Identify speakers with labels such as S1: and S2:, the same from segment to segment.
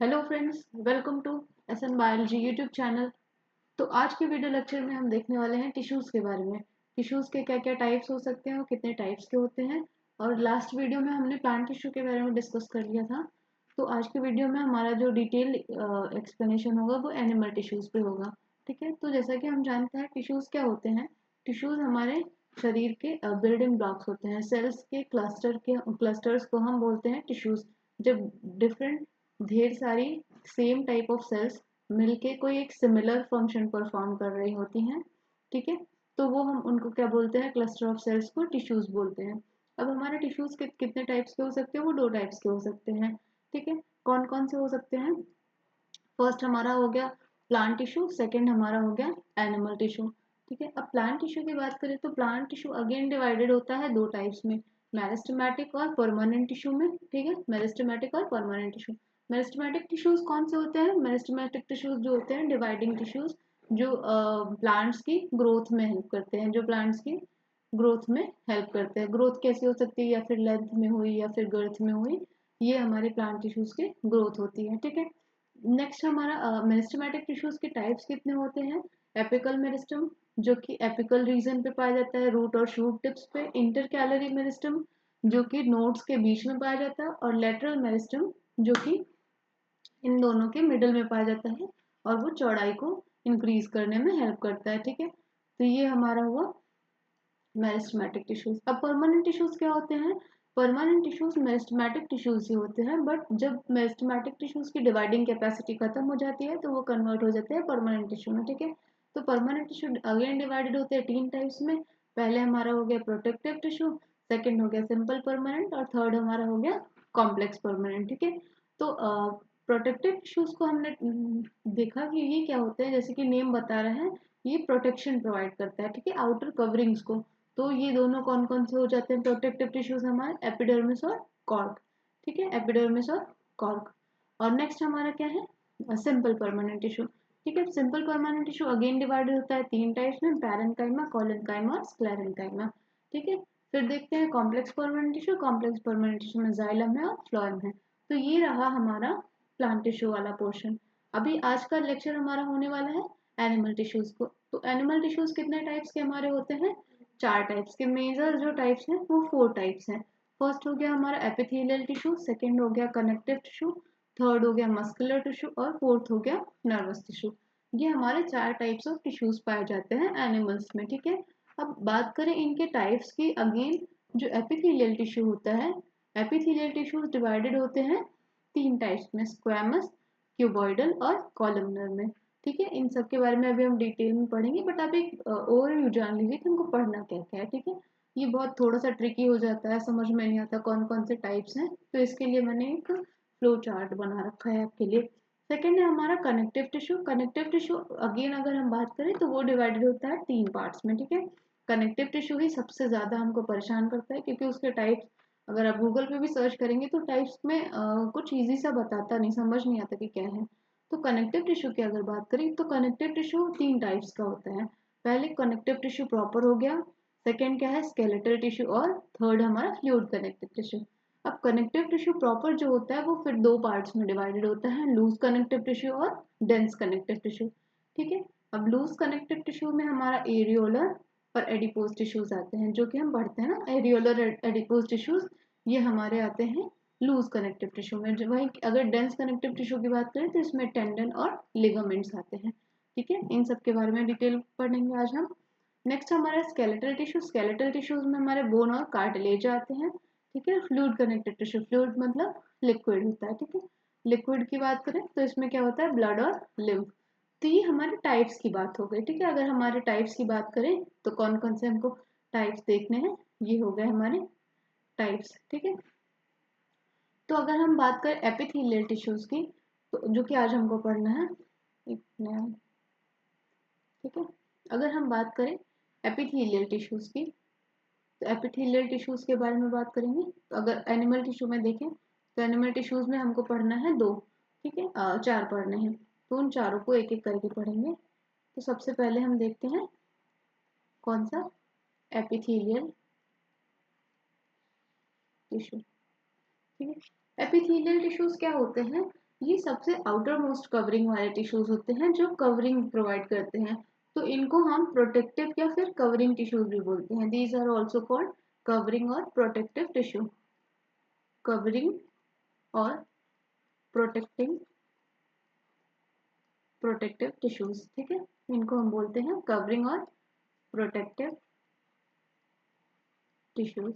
S1: Hello friends, welcome to SN biology YouTube channel. तो आज के वीडियो लेक्चर में हम देखने वाले हैं टिश्यूज़ के बारे में। टिश्यूज़ के क्या क्या टाइप्स हो सकते हैं और कितने टाइप्स के होते हैं। और लास्ट वीडियो में हमने प्लांट टिश्यू के बारे में डिस्कस कर लिया था। तो आज के वीडियो में हमारा जो डिटेल एक्सप्लेनेशन होगा वो एनिमल टिश्यूज़ पे होगा। ठीक है, तो जैसा कि हम जानते हैं टिश्यूज़ क्या होते हैं। टिश्यूज़ हमारे शरीर के बिल्डिंग ब्लॉक्स होते हैं। सेल्स के क्लस्टर्स को हम बोलते हैं टिश्यूज़। जब डिफरेंट ढेर सारी सेम टाइप ऑफ सेल्स मिलके कोई एक सिमिलर फंक्शन परफॉर्म कर रही होती हैं, ठीक है, तो वो हम उनको क्या बोलते हैं, क्लस्टर ऑफ सेल्स को टिश्यूज बोलते हैं। अब हमारे टिश्यूज कितने टाइप्स के हो सकते हैं, वो दो टाइप्स के हो सकते हैं। ठीक है, कौन कौन से हो सकते हैं। फर्स्ट हमारा हो गया प्लांट टिश्यू, सेकंड हमारा हो गया एनिमल टिश्यू। ठीक है, अब प्लांट टिश्यू की बात करें तो प्लांट टिश्यू अगेन डिवाइडेड होता है दो टाइप्स में, मेरिस्टेमेटिक और परमानेंट टिश्यू में। ठीक है, मेरिस्टेमेटिक और परमानेंट टिश्यू। मेरिस्टेमेटिक टिश्यूज कौन से होते हैं, मेरिस्टेमेटिक टिश्यूज जो होते हैं डिवाइडिंग टिश्यूज, जो प्लांट्स की ग्रोथ में हेल्प करते हैं, जो प्लांट्स की ग्रोथ में हेल्प करते हैं। ग्रोथ कैसी हो सकती है, या फिर लेंथ में हुई या फिर गर्थ में हुई, ये हमारे प्लांट टिश्यूज की ग्रोथ होती है। ठीक है, नेक्स्ट हमारा मेरिस्टेमेटिक टिश्यूज के टाइप्स कितने होते हैं। एपिकल मेरिस्टम, जो कि एपिकल रीजन पे पाया जाता है, रूट और शूट टिप्स पे। इंटरकैलरी मेरिस्टम, जो कि नोड्स के बीच में पाया जाता है। और लेटरल मेरिस्टम, जो कि इन दोनों के मिडल में पाया जाता है और वो चौड़ाई को इंक्रीज करने में हेल्प करता है। ठीक है, तो ये हमारा हुआ मेरिस्टेमेटिक टिश्यूज। अब परमानेंट टिश्यूज क्या होते हैं। परमानेंट टिश्यूज मेरिस्टेमेटिक टिश्यूज ही होते हैं, बट जब मेरिस्टेमेटिक टिश्यूज की डिवाइडिंग कैपेसिटी खत्म हो जाती है तो वो कन्वर्ट हो जाते हैं परमानेंट टिश्यू में। ठीक है, तो परमानेंट टिश्यू अगेन डिवाइडेड होते हैं तीन टाइप्स में। पहले हमारा हो गया प्रोटेक्टिव टिश्यू, सेकेंड हो गया सिंपल परमानेंट, और थर्ड हमारा हो गया कॉम्प्लेक्स परमानेंट। ठीक है, तो प्रोटेक्टिव टिश्यूज को हमने देखा कि ये क्या होते हैं, जैसे कि नेम बता रहे हैं, ये प्रोटेक्शन प्रोवाइड करता है। ठीक है, आउटर कवरिंग्स को। तो ये दोनों कौन कौन से हो जाते हैं प्रोटेक्टिव टिश्यूज हमारे, एपिडर्मिस और कॉर्क। ठीक है, एपिडर्मिस और कॉर्क। और नेक्स्ट हमारा क्या है, सिंपल परमानेंट टिश्यू। ठीक है, simple permanent tissue again divided होता है तीन टाइप्स में, पैरेन्काइमा, कोलेनकाइमा और स्क्लेरेन्काइमा। ठीक है, फिर देखते हैं complex permanent tissue. Complex permanent tissue में जाइलम है और फ्लोएम है। तो ये रहा हमारा प्लांट टिश्यू वाला पोर्शन। अभी आज का लेक्चर हमारा होने वाला है एनिमल टिश्यूज को। तो एनिमल टिश्यूज कितने टाइप्स के हमारे होते हैं, चार टाइप्स के। मेजर जो टाइप्स हैं वो फोर टाइप्स हैं। फर्स्ट हो गया हमारा एपिथेलियल टिश्यू, सेकंड हो गया कनेक्टिव टिश्यू, थर्ड हो गया मस्कुलर टिश्यू और फोर्थ हो गया नर्वस टिश्यू। ये हमारे चार टाइप्स ऑफ टिश्यूज पाए जाते हैं एनिमल्स में। ठीक है, अब बात करें इनके टाइप्स की। अगेन जो एपिथेलियल टिश्यू होता है, एपिथेलियल टिश्यूज डिवाइडेड होते हैं तीन टाइप्स में, स्क्वैमस, क्यूबॉइडल और कॉलमनर में। ठीक है, इन सब के बारे में अभी हम डिटेल में पढ़ेंगे, बट आप एक ओवरव्यू जान लीजिए कि हमको पढ़ना क्या क्या है। ठीक है, ये बहुत थोड़ा सा ट्रिकी हो जाता है, समझ में नहीं आता कौन कौन से टाइप्स हैं, तो इसके लिए मैंने एक फ्लो चार्ट बना रखा है आपके लिए। सेकेंड है हमारा connective tissue. Connective tissue again अगर हम बात करें तो वो डिवाइडेड होता है तीन पार्ट्स में। ठीक है, कनेक्टिव टिश्यू ही सबसे ज्यादा हमको परेशान करता है, क्योंकि उसके टाइप्स अगर आप गूगल पे भी सर्च करेंगे तो टाइप्स में कुछ इजी सा बताता नहीं, समझ नहीं आता कि क्या है। तो कनेक्टिव टिश्यू की अगर बात करें तो कनेक्टिव टिश्यू तीन टाइप्स का होता है। पहले कनेक्टिव टिश्यू प्रॉपर हो गया, सेकेंड क्या है स्केलेटल टिश्यू, और थर्ड हमारा फ्लूइड कनेक्टिव टिश्यू। अब कनेक्टिव टिश्यू प्रॉपर जो होता है वो फिर दो पार्ट्स में डिवाइडेड होता है, लूज कनेक्टिव टिश्यू और डेंस कनेक्टिव टिश्यू। ठीक है, अब लूज कनेक्टिव टिश्यू में हमारा एरियोलर और एडिपोज टिश्यूज आते हैं, जो कि हम पढ़ते हैं ना, एरियोलर एडिपोज टिश्यूज, ये हमारे आते हैं लूज कनेक्टिव टिश्यू में। जो वही अगर डेंस कनेक्टिव टिश्यू की बात करें तो इसमें टेंडन और लिगामेंट्स आते हैं। ठीक है, इन सब के बारे में डिटेल पढ़ेंगे आज हम। नेक्स्ट हमारा स्केलेटल टिश्यू। स्केलेटल टिश्यूज में हमारे बोन और कार्टिलेज आते हैं। ठीक है, फ्लूइड कनेक्टिव टिश्यू, फ्लूइड मतलब लिक्विड होता है। ठीक है, लिक्विड की बात करें तो इसमें क्या होता है, ब्लड और लिम्फ। तो ये हमारे टाइप्स की बात हो गई। ठीक है, अगर हमारे टाइप्स की बात करें तो कौन कौन से हमको टाइप्स देखने हैं, ये हो गए हमारे टाइप्स। ठीक है, तो अगर हम बात करें एपिथेलियल टिश्यूज की, तो जो कि आज हमको पढ़ना है एक नया। ठीक है, अगर हम बात करें एपिथेलियल टिश्यूज की, तो एपिथेलियल टिश्यूज के बारे में बात करेंगे। तो अगर एनिमल टिश्यू में देखें तो एनिमल टिश्यूज में हमको पढ़ना है दो। ठीक है, चार पढ़ने हैं, तो उन चारों को एक एक करके पढ़ेंगे। तो सबसे पहले हम देखते हैं कौन सा, एपिथेलियल टिश्यू। ठीक है, एपिथेलियल टिश्यूज क्या होते हैं, ये सबसे आउटर मोस्ट कवरिंग वाले टिश्यूज होते हैं जो कवरिंग प्रोवाइड करते हैं, तो इनको हम प्रोटेक्टिव या फिर कवरिंग टिश्यूज भी बोलते हैं। These are also called covering और प्रोटेक्टिव टिश्यू। कवरिंग और प्रोटेक्टिव टिश्यूज, ठीक है, इनको हम बोलते हैं कवरिंग और प्रोटेक्टिव टिश्यूज,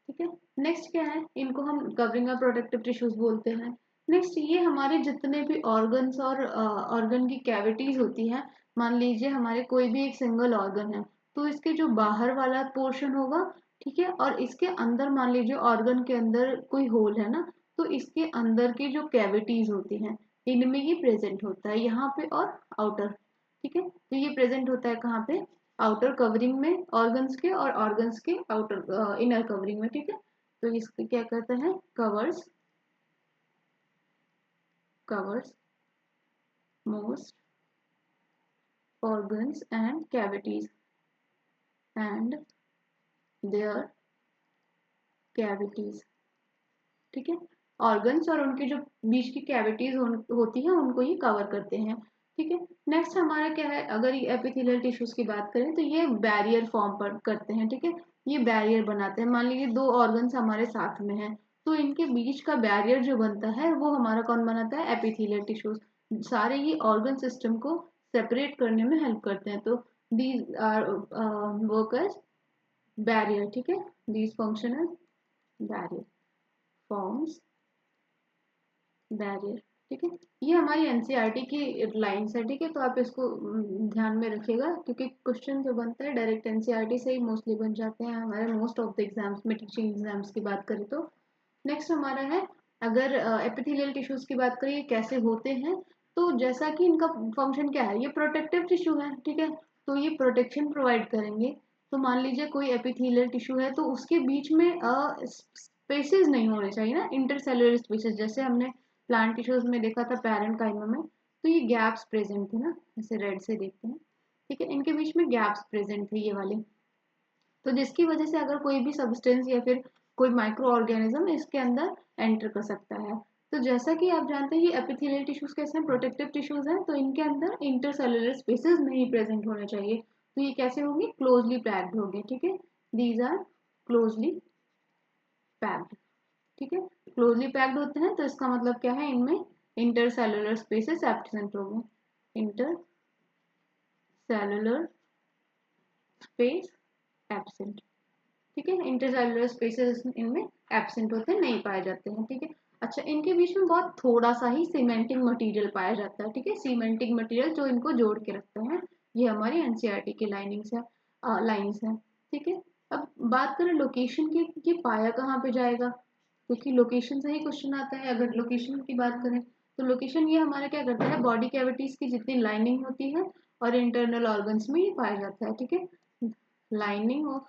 S1: ठीक है। नेक्स्ट क्या है, इनको हम कवरिंग और प्रोटेक्टिव टिश्यूज बोलते हैं। नेक्स्ट ये हमारे जितने भी ऑर्गन्स और ऑर्गन की कैविटीज होती हैं, मान लीजिए हमारे कोई भी एक सिंगल ऑर्गन है, तो इसके जो बाहर वाला पोर्शन होगा, ठीक है, और इसके अंदर मान लीजिए ऑर्गन के अंदर कोई होल है ना, तो इसके अंदर की जो कैविटीज होती हैं इनमें ये प्रेजेंट होता है, यहाँ पे और आउटर, ठीक है। तो ये प्रेजेंट होता है कहाँ पे, आउटर कवरिंग में ऑर्गन्स के, और ऑर्गन्स के आउटर इनर कवरिंग में, ठीक है। तो इसको क्या कहते हैं, covers most organs and cavities and their cavities, ठीक है। ऑर्गन्स और उनके जो बीच की कैविटीज होती है उनको ये कवर करते हैं, ठीक है। नेक्स्ट हमारा क्या है, अगर एपिथेलियल टिश्यूज की बात करें तो ये बैरियर फॉर्म पर करते हैं, ठीक है। ये बैरियर बनाते हैं, मान लीजिए दो ऑर्गन्स हमारे साथ में हैं, तो इनके बीच का बैरियर जो बनता है वो हमारा कौन बनाता है, एपिथेलियल टिश्यूज। सारे ये ऑर्गन सिस्टम को सेपरेट करने में हेल्प करते हैं, तो these are work as barrier, ठीक है। These function as barrier, forms barrier, ठीक है। ये हमारी एनसीईआरटी की लाइन्स है, ठीक है, तो आप इसको ध्यान में रखिएगा, क्योंकि क्वेश्चन जो बनता है डायरेक्ट एनसीईआरटी से ही मोस्टली बन जाते हैं हमारे मोस्ट ऑफ द एग्जाम्स में, टीचिंग एग्जाम्स की बात करें तो। नेक्स्ट हमारा है, अगर एपिथेलियल टिश्यूज की बात करें कैसे होते हैं, तो जैसा कि इनका फंक्शन क्या है, ये प्रोटेक्टिव टिश्यू है, ठीक है, तो ये प्रोटेक्शन प्रोवाइड करेंगे। तो मान लीजिए कोई एपिथेलियल टिश्यू है, तो उसके बीच में स्पेसेस नहीं होने चाहिए ना, इंटरसेलुलर स्पेसेस, जैसे हमने प्लांट टिश्यूज में देखा था पैरेंकाइमा में, तो ये गैप्स प्रेजेंट थे ना, जैसे रेड से देखते हैं, ठीक है, इनके बीच में गैप्स प्रेजेंट थे ये वाले, तो जिसकी वजह से अगर कोई भी सब्सटेंस या फिर कोई माइक्रो ऑर्गेनिज्म इसके अंदर एंटर कर सकता है। तो जैसा कि आप जानते हैं ये एपिथेलियल टिश्यूज कैसे हैं, प्रोटेक्टिव टिश्यूज हैं, तो इनके अंदर इंटरसेलुलर स्पेसेस नहीं प्रेजेंट होने चाहिए, तो ये कैसे होंगे, क्लोजली पैक्ड होंगे, ठीक है। दीज आर क्लोजली पैक्ड, ठीक है, क्लोजली पैक्ड होते हैं, तो इसका मतलब क्या है, इनमें इंटरसेलुलर स्पेसेस एब्सेंट होंगे, इंटरसेलुलर स्पेस एब्सेंट, ठीक है, इंटरसेलुलर स्पेसेस इनमें एब्सेंट होते हैं, नहीं पाए जाते हैं, ठीक है। अच्छा, इनके बीच में बहुत थोड़ा सा ही सीमेंटिंग मटेरियल पाया जाता है, ठीक है, सीमेंटिंग मटेरियल जो इनको जोड़ के रखते हैं, ये हमारी एनसीईआरटी की लाइंस है, ठीक है। अब बात करें लोकेशन की कि पाया कहाँ पे जाएगा, क्योंकि लोकेशन से ही क्वेश्चन आता है। अगर लोकेशन की बात करें तो लोकेशन ये हमारा क्या करता है, बॉडी कैविटीज की जितनी लाइनिंग होती है और इंटरनल ऑर्गन्स में ये पाया जाता है, ठीक है। Lining of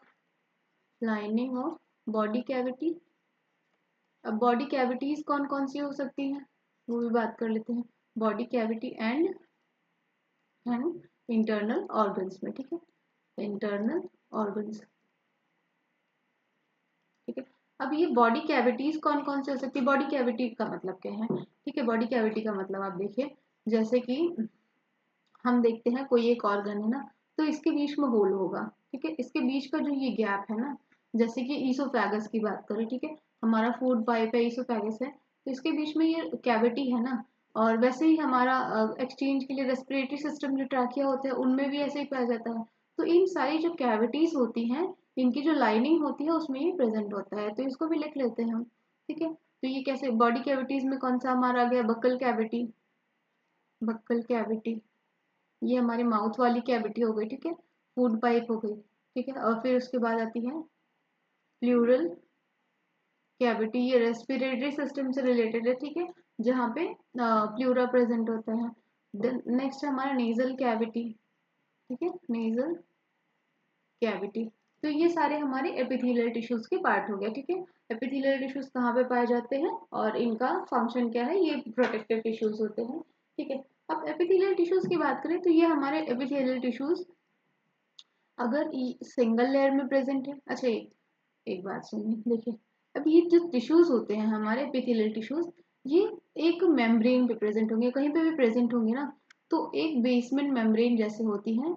S1: body cavity. अब बॉडी कैविटीज कौन कौन सी हो सकती हैं, वो भी बात कर लेते हैं, body cavity and internal organs में, ठीक है, इंटरनल ऑर्गन्स, ठीक है। अब ये बॉडी कैविटीज कौन कौन से हो सकती है, बॉडी कैविटी का मतलब क्या है, ठीक है, बॉडी कैविटी का मतलब आप देखिए, जैसे कि हम देखते हैं कोई एक ऑर्गन है ना, तो इसके बीच में होल होगा, ठीक है, इसके बीच का जो ये गैप है ना, जैसे कि ईसोफेगस की बात करें, ठीक है, हमारा फूड पाइप है, ईसोफेगस है, तो इसके बीच में ये कैविटी है ना, और वैसे ही हमारा एक्सचेंज के लिए रेस्पिरेटरी सिस्टम जो ट्रैकिया होते हैं उनमें भी ऐसे ही पाया जाता है। तो इन सारी जो कैविटीज होती हैं, इनकी जो लाइनिंग होती है उसमें ये प्रेजेंट होता है, तो इसको भी लिख लेते हैं हम, ठीक है। तो ये कैसे, बॉडी कैविटीज में कौन सा हमारा आ गया, बक्कल कैविटी, ये हमारी माउथ वाली कैविटी हो गई, ठीक है, फूड पाइप हो गई, ठीक है, और फिर उसके बाद आती है प्लूरल कैविटी, ये रेस्पिरेटरी सिस्टम से रिलेटेड है, ठीक है, जहाँ पे प्लूरा प्रेजेंट होता है। देन नेक्स्ट हमारा नेजल कैविटी, ठीक है, नेजल कैविटी। तो ये सारे हमारे एपिथेलियल टिश्यूज के पार्ट हो गए, ठीक है। एपिथेलियल टिश्यूज कहाँ पे पाए जाते हैं और इनका फंक्शन क्या है, ये प्रोटेक्टिव टिश्यूज होते हैं, ठीक है। अब एपिथेलियल टिश्यूज की बात करें तो ये हमारे एपिथेलियल टिश्यूज अगर सिंगल लेयर में प्रेजेंट है, अच्छा एक बात सुनिए, देखिए, अब ये जो टिश्यूज होते हैं हमारे एपिथेलियल टिश्यूज, ये एक मेम्ब्रेन पे प्रेजेंट होंगे, कहीं पे भी प्रेजेंट होंगे ना तो एक बेसमेंट मेम्ब्रेन जैसे होती है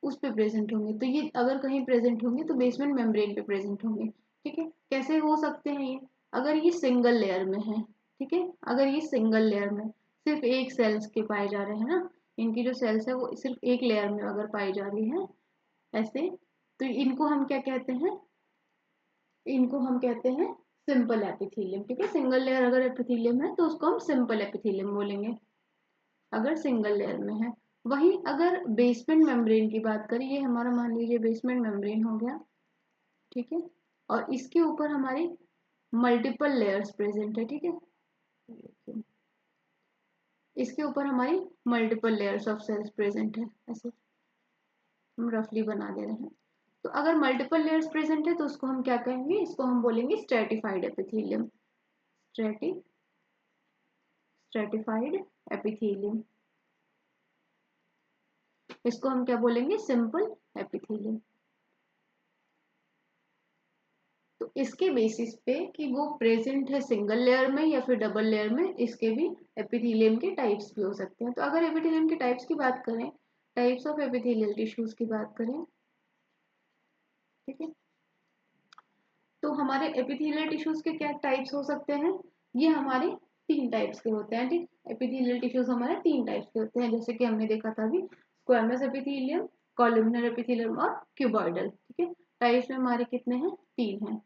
S1: उस पे प्रेजेंट होंगे। तो ये अगर कहीं प्रेजेंट होंगे तो बेसमेंट मेम्ब्रेन पे प्रेजेंट होंगे। ठीक है, कैसे हो सकते हैं ये? अगर ये सिंगल लेयर में है, ठीक है, अगर ये सिंगल लेयर में सिर्फ एक सेल्स के पाए जा रहे हैं ना, इनकी जो सेल्स है वो सिर्फ एक लेयर में अगर पाई जा रही है ऐसे, तो इनको हम क्या कहते हैं? इनको हम कहते हैं सिंपल एपिथेलियम। ठीक है, सिंगल लेयर अगर एपिथेलियम है तो उसको हम सिंपल एपिथेलियम बोलेंगे अगर सिंगल लेयर में है। वहीं अगर बेसमेंट मेम्ब्रेन की बात करें, ये हमारा मान लीजिए बेसमेंट मेम्ब्रेन हो गया, ठीक है, और इसके ऊपर हमारी मल्टीपल लेयर्स प्रेजेंट है। ठीक है, इसके ऊपर हमारी multiple layers of cells present है, ऐसे हम रफली बना दे रहे हैं। तो अगर मल्टीपल लेयर्स प्रेजेंट है तो उसको हम क्या कहेंगे? इसको हम बोलेंगे स्ट्रेटिफाइड एपिथेलियम। स्ट्रेटिफाइड एपिथेलियम, इसको हम क्या बोलेंगे? Simple epithelium. तो इसके बेसिस पे कि वो प्रेजेंट है सिंगल लेयर में या फिर डबल लेयर में, इसके भी एपिथेलियम के टाइप्स भी हो सकते हैं। तो अगर एपिथेलियम के टाइप्स की बात करें, टाइप्स ऑफ एपिथेलियल टिश्यूज की बात करें, ठीक है, तो हमारे एपिथेलियल टिश्यूज के क्या टाइप्स हो सकते हैं? ये हमारे तीन टाइप्स के होते हैं। ठीक, एपिथेलियल टिश्यूज हमारे तीन टाइप्स के होते हैं, जैसे कि हमने देखा था अभी, स्क्वैमस एपिथेलियम, कॉलमनर एपिथेलियम और क्यूबॉइडल। ठीक है, टाइप्स में हमारे कितने हैं? तीन हैं,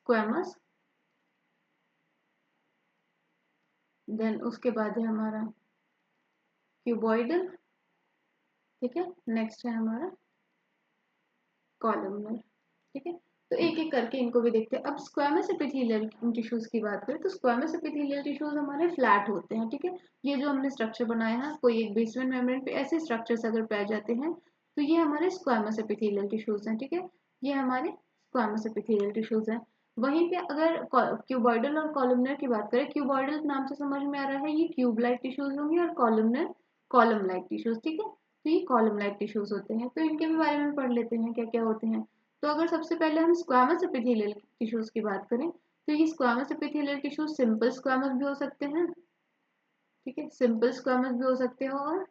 S1: स्क्वैमस, देन उसके बाद है हमारा क्यूबॉइडल, ठीक है, नेक्स्ट है हमारा कॉलमनर। ठीक है, तो एक एक करके इनको भी देखते हैं। अब स्क्वैमस एपिथेलियल टिश्यूज की बात करें तो स्क्वैमस एपिथेलियल टिश्यूज हमारे फ्लैट होते हैं। ठीक है, ये जो हमने स्ट्रक्चर बनाया है, कोई एक बेसमेंट मेम्ब्रेन पे ऐसे स्ट्रक्चर्स अगर पाए जाते हैं तो ये हमारे स्क्वैमस एपिथेलियल टिश्यूज हैं। ठीक है, ये हमारे स्क्वैमस एपिथेलियल टिश्यूज हैं। वहीं पे अगर क्यूबॉइडल और कॉलमनर की बात करें, क्यूबॉइडल नाम से समझ में आ रहा है ये क्यूब लाइक टिश्यूज होंगे और कॉलमनर कॉलम लाइक टिश्यूज। ठीक है, तो ये कॉलम लाइक टिश्यूज होते हैं। तो इनके भी बारे में पढ़ लेते हैं क्या क्या होते हैं। तो अगर सबसे पहले हम स्क्वामस एपिथेलियल टिश्यूज की बात करें तो ये squamous epithelial tissues simple squamous भी हो सकते हैं, ठीक है, सिंपल स्क्वामस भी हो सकते हैं और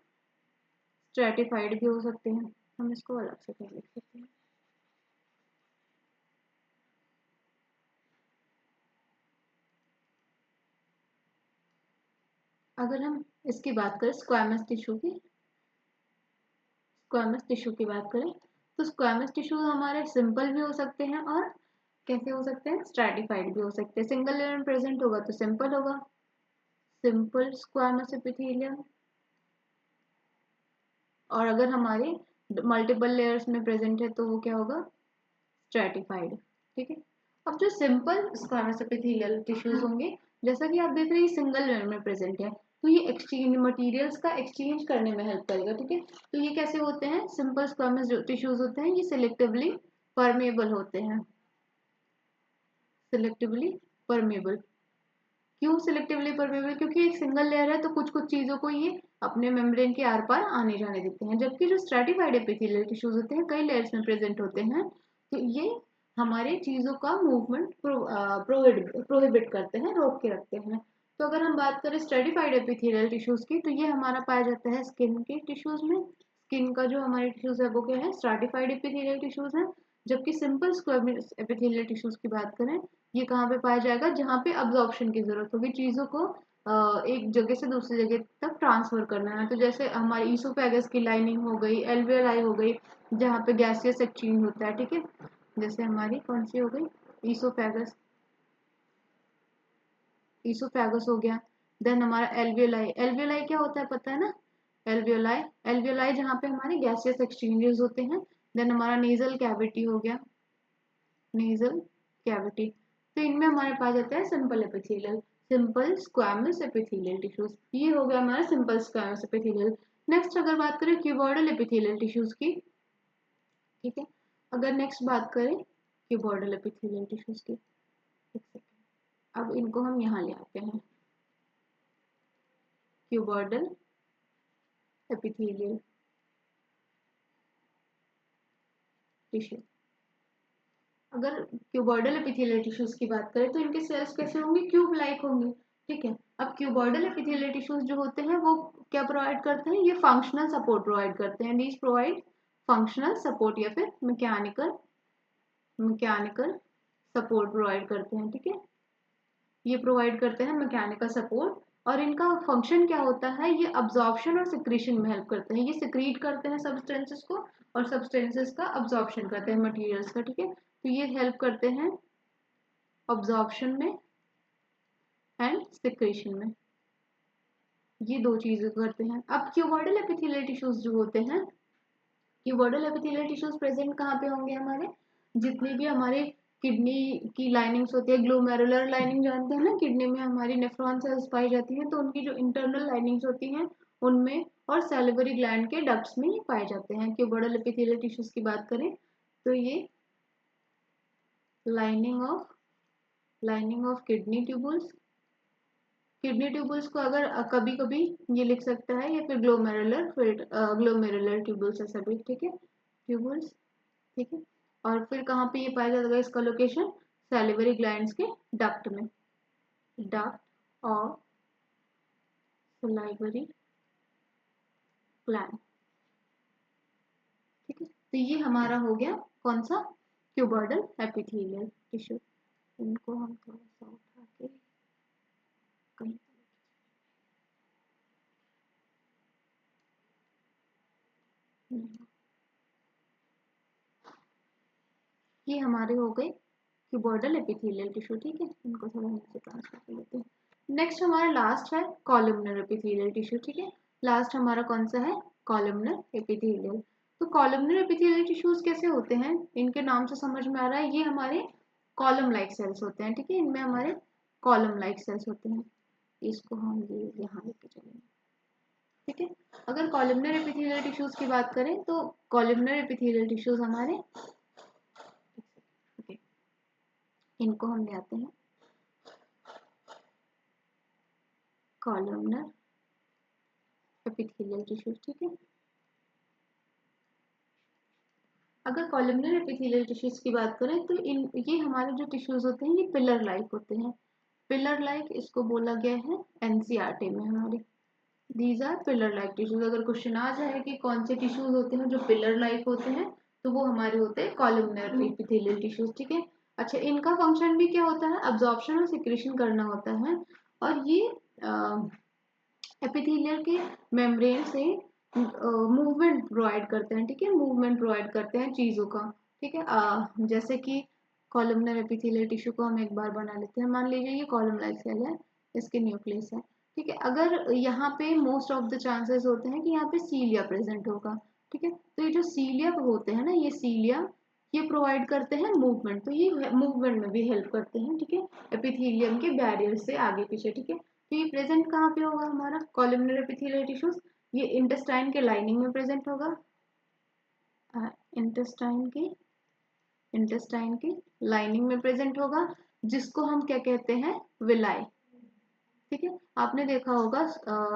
S1: स्ट्रेटिफाइड भी हो सकते हैं। हम इसको अलग से कर लिख सकते हैं। अगर हम इसकी बात करें स्क्वामस टिश्यू की बात करें तो स्क्वामस टिश्यू हमारे सिंपल भी हो सकते हैं और कैसे हो सकते हैं? स्ट्रेटिफाइड भी हो सकते हैं। सिंगल लेयर में प्रेजेंट होगा तो सिंपल होगा, सिंपल स्क्वामस एपिथेलियम, और अगर हमारे मल्टीपल लेयर्स में प्रेजेंट है तो वो क्या होगा? स्ट्रेटिफाइड। ठीक है, अब जो सिंपल स्क्वामस एपिथेलियल टिश्यूज होंगे, जैसा कि आप देख रहे हैं सिंगल लेयर में प्रेजेंट है, तो ये एक्सचेंज मटेरियल्स का एक्सचेंज करने में हेल्प करेगा। ठीक है, तो ये कैसे होते हैं? सिंपल स्क्वामस जो टिश्यूज होते हैं ये सिलेक्टिवली परमेबल होते हैं, सिलेक्टिवली परमेबल। क्यों सिलेक्टिवली परमेबल? क्योंकि एक सिंगल लेयर है तो कुछ कुछ चीजों को ये अपने मेम्ब्रेन के आर पार आने जाने देते हैं, जबकि जो स्ट्रेटिफाइड एपिथेलियल टिश्यूज होते हैं कई लेयर्स में प्रेजेंट होते हैं, तो ये हमारे चीजों का मूवमेंट प्रोहिबिट करते हैं, रोक के रखते हैं। तो अगर हम बात करें स्ट्रेटिफाइड एपिथेलियल टिश्यूज की, तो ये हमारा पाया जाता है स्किन के टिश्यूज में। स्किन का जो हमारे टिश्यूज है वो क्या है? स्ट्रेटिफाइड एपिथेलियल टिश्यूज है। जबकि सिंपल स्क्वेमस एपिथेलियल टिश्यूज की बात करें, ये कहाँ पे पाया जाएगा? जहाँ पे अब्जॉर्प्शन की जरूरत होगी, चीजों को एक जगह से दूसरी जगह तक ट्रांसफर करना है। तो जैसे हमारी ईसोफेगस की लाइनिंग हो गई, एल्वियोलाई हो गई, जहाँ पे गैसियस एक्सचेंज होता है। ठीक है, जैसे हमारी कौन सी हो गई? ईसोफेगस, ईसोफेगस हो गया। देन हमारा एल्वियोलाई, एल्वियोलाई क्या होता है पता है ना? एल्वियोलाई, एल्वियोलाई जहाँ पे हमारे गैसियस एक्सचेंजेस होते हैं। देन हमारा नेजल कैविटी हो गया, नेजल कैविटी। तो इनमें हमारे पास जाता है simple epithelial, simple squamous epithelial tissues. ये हो गया हमारा सिंपल स्क्वामस एपिथेलियल। नेक्स्ट अगर बात करें क्यूबॉइडल एपिथेलियल टिश्यूज की, ठीक है, अगर नेक्स्ट बात करें क्यूबॉइडल एपिथेलियल टिश्यूज की, एक सेकेंड, अब इनको हम यहाँ ले आते हैं, क्यूबॉइडल एपिथेलियल टिश्यू। अगर क्यूबॉइडल एपिथेलियल टिश्यूज की बात करें तो इनके सेल्स कैसे होंगे? क्यूब लाइक होंगे। ठीक है। अब क्यूबॉइडल एपिथेलियल टिश्यूज जो होते हैं वो क्या प्रोवाइड करते हैं, ये फंक्शनल सपोर्ट प्रोवाइड करते हैं। दीज प्रोवाइड फंक्शनल सपोर्ट या फिर मैकेनिकल सपोर्ट प्रोवाइड करते हैं। ठीक है, ये प्रोवाइड करते हैं मैकेनिकल सपोर्ट। और इनका फंक्शन क्या होता है, ये अब्जॉर्प्शन और सिक्रीशन में हेल्प करते हैं। ये सिक्रीट करते हैं सब्सटेंसेस को और सब्सटेंसेस का अब्जॉर्प्शन करते हैं मटेरियल्स का। ठीक है, तो ये हेल्प करते हैं अब्जॉर्प्शन में एंड सिक्रीशन में, ये दो चीजें करते हैं। अब क्यूबॉइडल एपिथेलियल टिश्यूज जो होते हैं, क्यूबॉइडल एपिथेलियल टिश्यूज प्रेजेंट कहाँ पे होंगे, हमारे जितने भी हमारे किडनी की लाइनिंग्स होती है, ग्लोमेरुलर लाइनिंग जानते हैं ना, किडनी में हमारी नेफ्रॉन सेल्स पाई जाती हैं, तो उनकी जो इंटरनल लाइनिंग्स होती हैं उनमें, और सैलिवरी ग्लैंड के डक्ट्स में ये पाए जाते हैं। क्यूबॉइडल एपिथेलियल टिश्यूज की बात करें तो ये लाइनिंग ऑफ किडनी ट्यूबल्स को अगर कभी कभी ये लिख सकता है, या फिर ग्लोमेरुलर ट्यूबल्स ऐसा भी। ठीक है, ट्यूबल्स। ठीक है, और फिर कहाँ पे ये पाया जाएगा, इसका लोकेशन सैलिवरी ग्लैंड्स के डक्ट में, डक्ट और सलाइवरी ग्लैंड। ठीक है, तो ये हमारा हो गया कौन सा, क्यूबॉइडल एपिथेलियल टिश्यू। इनको हम थोड़ा सा उठा के कहीं, ये हमारे हो गए क्यूबॉइडल एपिथेलियल टिश्यू। ठीक है, इनको थोड़ा नीचे ट्रांसफर कर लेते हैं। नेक्स्ट हमारा लास्ट है कॉलमनर एपिथेलियल टिश्यू। ठीक है, लास्ट हमारा कौन सा है, कॉलमनर एपिथेलियल। तो कॉलमनर एपिथेलियल टिश्यूज कैसे होते हैं, इनके नाम से समझ में आ रहा है, ये हमारे कॉलम लाइक सेल्स होते हैं। ठीक है, इनमें हमारे कॉलम लाइक सेल्स होते हैं। इसको हम ये यहाँ लेके चलेंगे। ठीक है, अगर कॉलमनर एपिथेलियल टिश्यूज की बात करें तो कॉलमनर एपिथेलियल टिश्यूज हमारे, इनको हम ले आते हैं कॉलमनर एपिथेलियल टिश्यूज। ठीक है, अगर कॉलमनर एपिथेलियल टिश्यूज की बात करें तो ये हमारे जो टिश्यूज होते हैं ये पिलर लाइक होते हैं। पिलर लाइक इसको बोला गया है एनसीईआरटी में हमारे, these are pillar like tissues. अगर क्वेश्चन आ जाए कि कौन से टिश्यूज होते हैं जो पिलर लाइक होते हैं, तो वो हमारे होते हैं कॉलमनर एपिथेलियल टिश्यूज। ठीक है, अच्छा, इनका फंक्शन भी क्या होता है, अब्जॉर्प्शन और सिक्रेशन करना होता है। और ये एपिथेलियल के मेम्ब्रेन से मूवमेंट प्रोवाइड करते हैं। ठीक है, मूवमेंट प्रोवाइड करते हैं चीजों का। ठीक है, जैसे कि कॉलमनर एपिथेलियल टिश्यू को हम एक बार बना लेते हैं। मान लीजिए ये कॉलम लाइक सेल है, इसके न्यूक्लियस है। ठीक है, अगर यहाँ पे मोस्ट ऑफ द चांसेस होते हैं कि यहाँ पे सीलिया प्रेजेंट होगा। ठीक है, तो ये जो सीलिया होते हैं ना, ये सीलिया ये प्रोवाइड करते हैं मूवमेंट, तो ये मूवमेंट में भी हेल्प करते हैं। ठीक है, एपिथेलियम के बैरियर से आगे पीछे। ठीक है, तो ये प्रेजेंट कहाँ पे होगा हमारा कॉलमनर एपिथेलियल टिश्यूज, ये इंटेस्टाइन के लाइनिंग में प्रेजेंट होगा, इंटेस्टाइन की लाइनिंग में प्रेजेंट होगा, जिसको हम क्या कहते हैं, विलाई। ठीक है, आपने देखा होगा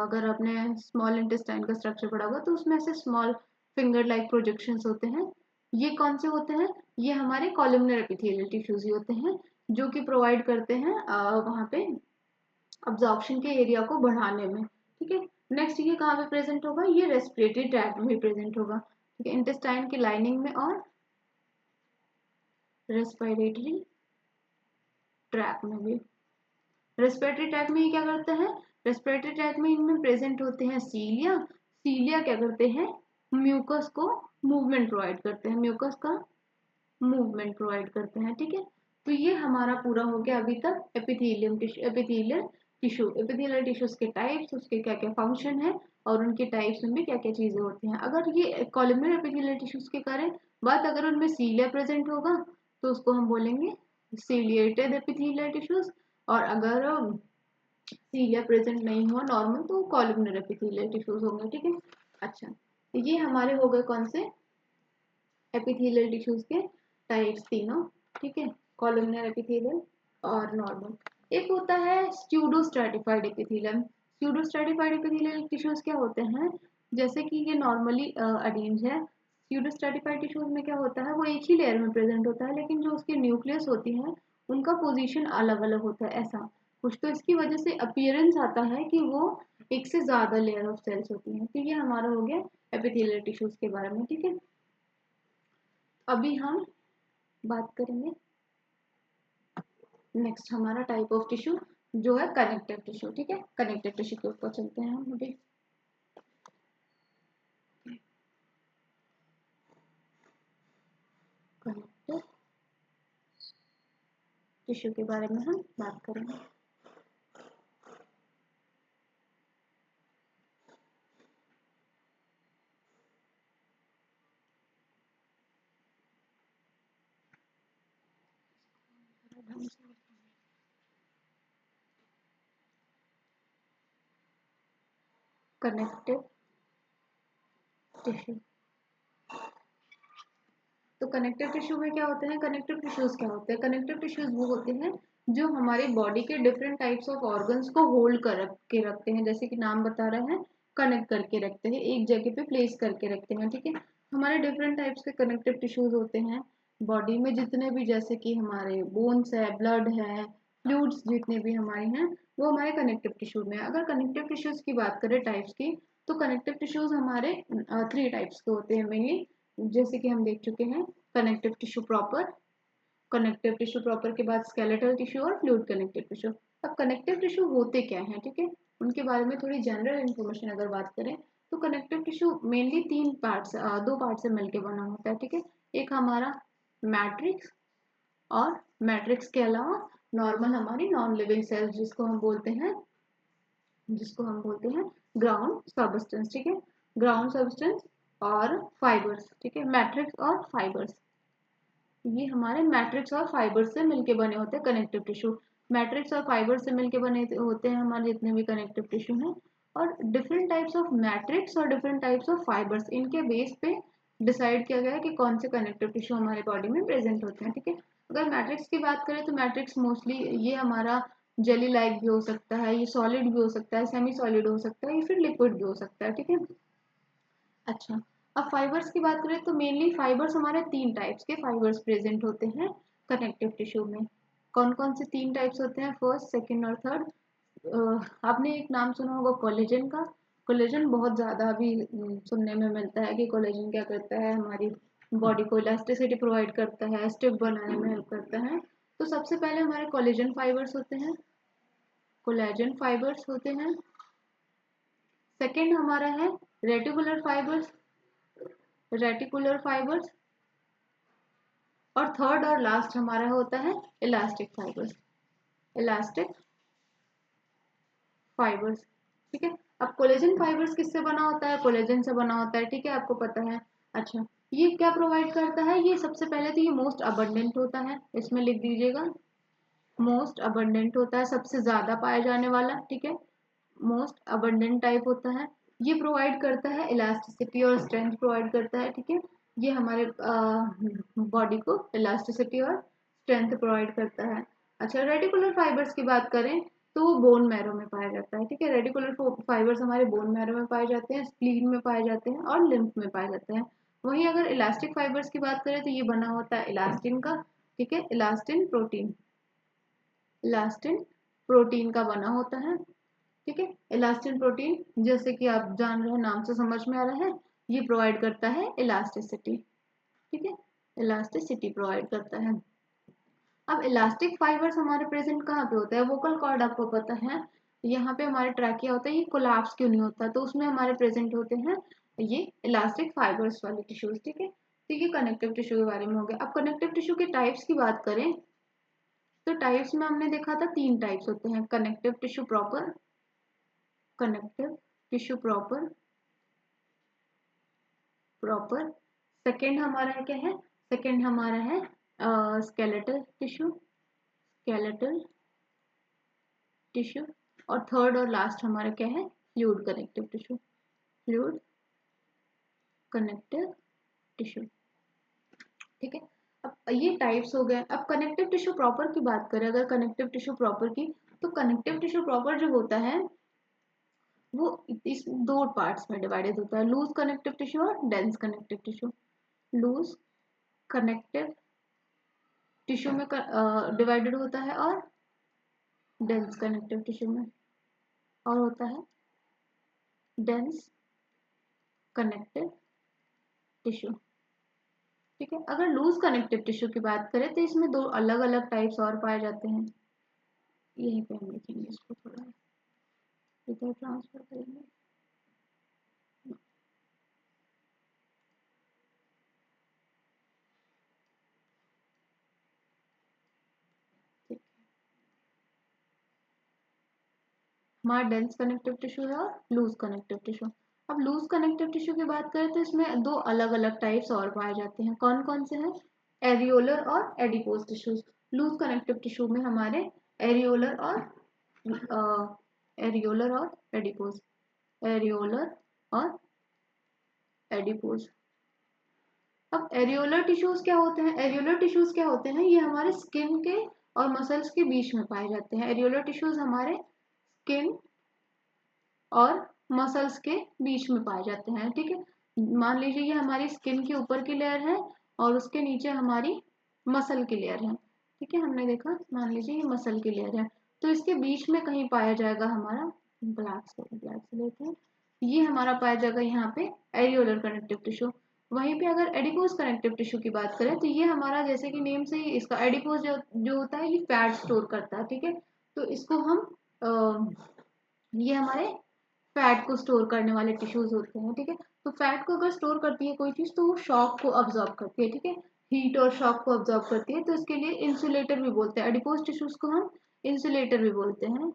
S1: अगर आपने स्मॉल इंटेस्टाइन का स्ट्रक्चर पढ़ा होगा तो उसमें ऐसे स्मॉल फिंगर लाइक प्रोजेक्शंस होते हैं। ये कौन से होते हैं, ये हमारे कॉलमनर एपिथेलियल टिश्यूज ही होते हैं, जो कि प्रोवाइड करते हैं वहां पे अब्जॉर्प्शन के एरिया को बढ़ाने में। ठीक है, नेक्स्ट ये कहाँ पे प्रेजेंट होगा, ये रेस्पिरेटरी ट्रैक्ट में भी प्रेजेंट होगा। ठीक है, इंटेस्टाइन की लाइनिंग में और रेस्पिरेटरी ट्रैक्ट में भी। रेस्पिरेटरी ट्रैक्ट में ये क्या करता है, रेस्पिरेटरी ट्रैक्ट में इनमें प्रेजेंट होते हैं सीलिया। सीलिया क्या करते हैं, म्यूकस को मूवमेंट प्रोवाइड करते हैं, म्यूकस का मूवमेंट प्रोवाइड करते हैं। ठीक है, तो ये हमारा पूरा हो गया अभी तक एपिथेलियम टिश्यू, एपिथेलियल टिश्यूज के टाइप्स, उसके क्या क्या फंक्शन है, और उनके टाइप्स में भी क्या क्या चीजें होती हैं। अगर ये कॉलमनर एपिथेलियल टिश्यूज की करें बात, अगर उनमें सीलिया प्रेजेंट होगा तो उसको हम बोलेंगे सीलिएटेड एपिथेलियल टिश्यूज, और अगर सीलिया प्रेजेंट नहीं हुआ नॉर्मल तो कॉलमनर एपिथेलियल टिश्यूज होंगे। ठीक है, अच्छा, तो ये हमारे हो गए कौन से एपिथेलियल टिश्यूज के टाइप्स तीनों। ठीक है, कॉलमनर एपिथेलियल और नॉर्मल। एक होता है pseudo stratified epithelium. Pseudo stratified epithelial tissues क्या होते हैं, जैसे कि ये नॉर्मली अरेंज है। स्यूडो स्ट्रेटिफाइड टिश्यूज में क्या होता है, वो एक ही लेयर में प्रेजेंट होता है, लेकिन जो उसकी न्यूक्लियस होती है उनका पोजीशन अलग अलग होता है ऐसा। कुछ तो इसकी वजह से अपीयरेंस आता है कि वो एक से ज्यादा लेयर ऑफ सेल्स होती हैं। तो ये हमारा हो गया एपिथेलियल टिश्यूज के बारे में। ठीक है, अभी हम बात करेंगे नेक्स्ट हमारा टाइप ऑफ टिश्यू जो है कनेक्टिव टिश्यू। ठीक है, कनेक्टिव टिश्यू के ऊपर चलते हैं हम अभी। कनेक्टिव टिश्यू के बारे में हम बात करेंगे। कनेक्टिव टिश्यू, तो कनेक्टिव टिश्यू में क्या होते हैं, कनेक्टिव टिश्यूज क्या होते हैं? कनेक्टिव टिश्यूज वो होते हैं जो हमारी बॉडी के डिफरेंट टाइप्स ऑफ ऑर्गन्स को होल्ड कर के रखते हैं, जैसे कि नाम बता रहे हैं, कनेक्ट करके रखते हैं, एक जगह पे प्लेस करके रखते हैं। ठीक है, हमारे डिफरेंट टाइप्स के कनेक्टिव टिश्यूज होते हैं बॉडी में, जितने भी, जैसे कि हमारे बोन्स है, ब्लड है, फ्लूइड्स जितने भी हमारे हैं वो हमारे कनेक्टिव टिश्यू में है। अगर कनेक्टिव टिश्यूज की बात करें टाइप्स की, तो कनेक्टिव टिश्यूज हमारे 3 टाइप्स के होते हैं मेनली, जैसे कि हम देख चुके हैं। Connective tissue proper, connective tissue proper के बाद स्केलेटल टिश्यू और फ्लूइड कनेक्टिव टिश्यू। अब कनेक्टिव टिश्यू होते क्या हैं, ठीक है, उनके बारे में थोड़ी जनरल इन्फॉर्मेशन अगर बात करें तो connective tissue mainly 3 part, 2 part से मिलकर बना होता है। ठीक है, एक हमारा मैट्रिक्स, और मैट्रिक्स के अलावा नॉर्मल हमारी नॉन लिविंग सेल्स जिसको हम बोलते हैं ग्राउंड सब्सटेंस। ठीक है, ग्राउंड सब्सटेंस और फाइबर्स। ठीक है, मैट्रिक्स और फाइबर्स, ये हमारे मैट्रिक्स और फाइबर से मिलके बने होते हैं कनेक्टिव टिश्यू। मैट्रिक्स और फाइबर से मिलके बने होते हैं हमारे जितने भी कनेक्टिव टिश्यू हैं। और डिफरेंट टाइप्स ऑफ मैट्रिक्स और डिफरेंट टाइप्स ऑफ फाइबर्स, इनके बेस पे डिसाइड किया गया है कि कौन से कनेक्टिव टिश्यू हमारे बॉडी में प्रेजेंट होते हैं। ठीक है, अगर मैट्रिक्स की बात करें तो मैट्रिक्स मोस्टली ये हमारा जेली लाइक भी हो सकता है, ये सॉलिड भी हो सकता है, सेमी सॉलिड हो सकता है, या फिर लिक्विड भी हो सकता है। ठीक है, अच्छा, अब फाइबर्स की बात करें तो मेनली फाइबर्स हमारे 3 टाइप्स के फाइबर्स प्रेजेंट होते हैं कनेक्टिव टिश्यू में। कौन कौन से 3 टाइप्स होते हैं, फर्स्ट, सेकंड और थर्ड? आपने एक नाम सुना होगा कोलेजन का। कोलेजन बहुत ज़्यादा अभी सुनने में मिलता है कि कोलेजन क्या करता है, हमारी बॉडी को इलास्टिसिटी प्रोवाइड करता है, स्टिफ बनाने में हेल्प करता है। तो सबसे पहले हमारे कोलेजन फाइबर्स होते हैं, कोलेजन फाइबर्स होते हैं। सेकंड हमारा है रेटिकुलर फाइबर्स, रेटिकुलर फाइबर्स। और थर्ड और लास्ट हमारा होता है इलास्टिक फाइबर्स, इलास्टिक फाइबर्स। ठीक है, अब कोलेजन फाइबर्स किससे बना होता है, कोलेजन से बना होता है। ठीक है, आपको पता है। अच्छा, ये क्या प्रोवाइड करता है, ये सबसे पहले तो ये मोस्ट अबंडेंट होता है, इसमें लिख दीजिएगा, मोस्ट अबंडेंट होता है, सबसे ज्यादा पाया जाने वाला। ठीक है, मोस्ट अबंडेंट टाइप होता है। ये प्रोवाइड करता है इलास्टिसिटी और स्ट्रेंथ प्रोवाइड करता है। ठीक है, ये हमारे बॉडी को इलास्टिसिटी और स्ट्रेंथ प्रोवाइड करता है। अच्छा, रेडिकुलर फाइबर्स की बात करें तो वो बोन मैरो में पाया जाता है। ठीक है, रेडिकुलर फाइबर्स हमारे बोन मैरो में पाए जाते हैं, स्प्लीन में पाए जाते हैं और लिम्फ में पाए जाते हैं। वहीं अगर इलास्टिक फाइबर्स की बात करें तो ये बना होता है इलास्टिन का। ठीक है, इलास्टिन प्रोटीन, इलास्टिन प्रोटीन का बना होता है। ठीक है, इलास्टिन प्रोटीन जैसे कि आप जान रहे हैं, नाम से समझ में आ रहा है, ये प्रोवाइड करता है इलास्टिसिटी। ठीक है, इलास्टिसिटी प्रोवाइड करता है। अब इलास्टिक फाइबर्स हमारे प्रेजेंट कहाँ पे होता है, वोकल कॉर्ड आपको पता है, यहाँ पे हमारे ट्रैकिया होता है, ये कोलैप्स क्यों नहीं होता, तो उसमें हमारे प्रेजेंट होते हैं ये इलास्टिक फाइबर्स वाले टिश्यूज। ठीक है, तो ये कनेक्टिव टिश्यू के बारे में हो गया। अब कनेक्टिव टिश्यू के टाइप्स की बात करें तो टाइप्स में हमने देखा था 3 टाइप्स होते हैं, connective tissue proper, connective tissue proper, proper. Second हमारा है क्या है, सेकेंड हमारा है स्केलेटल टिश्यू, स्केलेटल टिश्यू। और थर्ड और लास्ट हमारा क्या है, fluid connective tissue, fluid connective tissue. ठीक है, अब ये टाइप्स हो गए। अब कनेक्टिव टिश्यू प्रॉपर की बात करें, अगर कनेक्टिव टिश्यू प्रॉपर की, तो कनेक्टिव टिश्यू प्रॉपर जो होता है वो इस 2 पार्ट्स में डिवाइडेड होता है, लूज कनेक्टिव टिश्यू और dense connective tissue. Loose connective tissue में डिवाइडेड होता है और डेंस कनेक्टिव टिश्यू में, और होता है डेंस कनेक्टिव टिश्यू। ठीक है, अगर लूज कनेक्टिव टिश्यू की बात करें तो इसमें दो अलग अलग टाइप्स और पाए जाते हैं। यहीं पे हम लिखेंगे, इसको थोड़ा इधर ट्रांसफर करेंगे। हमारा डेंस कनेक्टिव टिश्यू है और लूज कनेक्टिव टिश्यू। अब लूज कनेक्टिव टिश्यू की बात करें तो इसमें दो अलग अलग टाइप्स और पाए जाते हैं। कौन कौन से हैं? एरियोलर और adipose tissues. Loose connective tissue में हमारे एरियोलर और एडिपोज, एरियोलर और एडिपोज। अब एरियोलर टिश्यूज क्या होते हैं? एरियोलर टिश्यूज क्या होते हैं? ये हमारे स्किन के और मसल्स के बीच में पाए जाते हैं। एरियोलर टिश्यूज हमारे स्किन और मसल्स के बीच में पाए जाते हैं। ठीक है, मान लीजिए ये हमारी स्किन के ऊपर की लेयर है और उसके नीचे हमारी मसल की लेयर है। ठीक है, हमने देखा, मान लीजिए ये मसल की लेयर है, तो इसके बीच में कहीं पाया जाएगा हमारा, ब्लैक से लेते हैं, ये हमारा पाया जाएगा यहाँ पे एरियोलर कनेक्टिव टिश्यू। वहीं पे अगर एडिपोज कनेक्टिव टिश्यू की बात करें तो ये हमारा, जैसे कि नेम से ही इसका एडिपोज जो होता है, ये फैट स्टोर करता है। ठीक है, तो इसको हम ये हमारे फैट को स्टोर करने वाले टिश्यूज होते हैं। ठीक है, तो फैट को अगर स्टोर करती है कोई चीज तो वो शॉक को अब्जॉर्ब करती है। ठीक है, हीट और शॉक को अब्जॉर्ब करती है, तो इसके लिए इंसुलेटर भी बोलते हैं। एडिपोज टिश्यूज को हम इंसुलेटर भी बोलते हैं,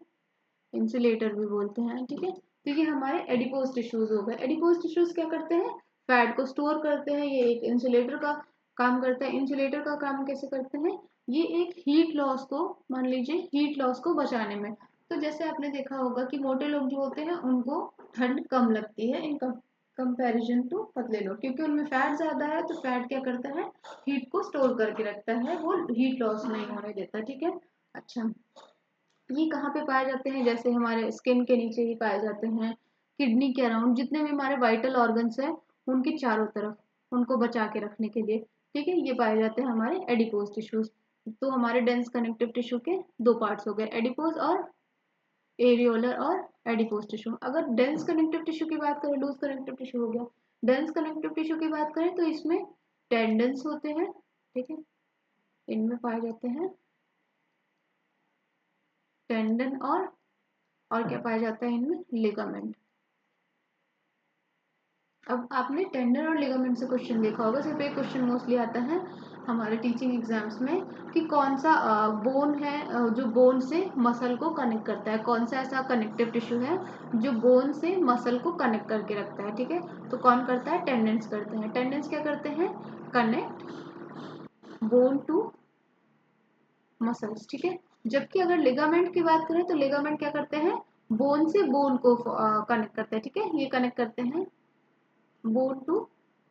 S1: इंसुलेटर भी बोलते हैं। ठीक है, तो ये हमारे एडिपोज टिश्यूज हो गए। एडिपोज टिश्यूज क्या करते हैं? फैट को स्टोर करते हैं। ये एक इंसुलेटर का काम करता है। इंसुलेटर का काम कैसे करते हैं? ये एक हीट लॉस को, मान लीजिए हीट लॉस को बचाने में, तो जैसे आपने देखा होगा कि मोटे लोग जो होते हैं उनको ठंड कम लगती है इन कंपैरिजन टू पतले लोग, क्योंकि उनमें फैट ज्यादा है। तो फैट क्या करता है? हीट को स्टोर करके रखता है, वो हीट लॉस नहीं होने देता। ठीक है, अच्छा, ये कहाँ पे पाए जाते हैं? जैसे हमारे स्किन के नीचे ही पाए जाते हैं, किडनी के अराउंड, जितने भी हमारे वाइटल ऑर्गन्स हैं उनके चारों तरफ, उनको बचा के रखने के लिए। ठीक है, ये पाए जाते हैं हमारे एडिपोज टिश्यूज। तो हमारे डेंस कनेक्टिव टिश्यू के दो पार्ट्स हो गए, एडिपोज और एरियोलर और एडिपोज टिश्यू। अगर डेंस कनेक्टिव टिश्यू की बात करें, लूज कनेक्टिव टिश्यू हो गया। डेंस कनेक्टिव टिश्यू की बात करें तो इसमें टेंडन्स होते हैं। ठीक है, इनमें पाए जाते हैं टेंडन, और क्या पाया जाता है इनमें? लिगामेंट। अब आपने टेंडन और लिगामेंट से क्वेश्चन देखा होगा, सिर्फ एक क्वेश्चन मोस्टली आता है हमारे टीचिंग एग्जाम्स में कि कौन सा बोन है जो बोन से मसल को कनेक्ट करता है, कौन सा ऐसा कनेक्टिव टिश्यू है जो बोन से मसल को कनेक्ट करके रखता है। ठीक है, तो कौन करता है? टेंडेंस करते हैं। टेंडेंस क्या करते हैं? Connect bone to muscles. ठीक है, जबकि अगर लिगामेंट की बात करें तो लिगामेंट क्या करते हैं? बोन से बोन को कनेक्ट करते हैं। ठीक है, ये कनेक्ट करते हैं बोन टू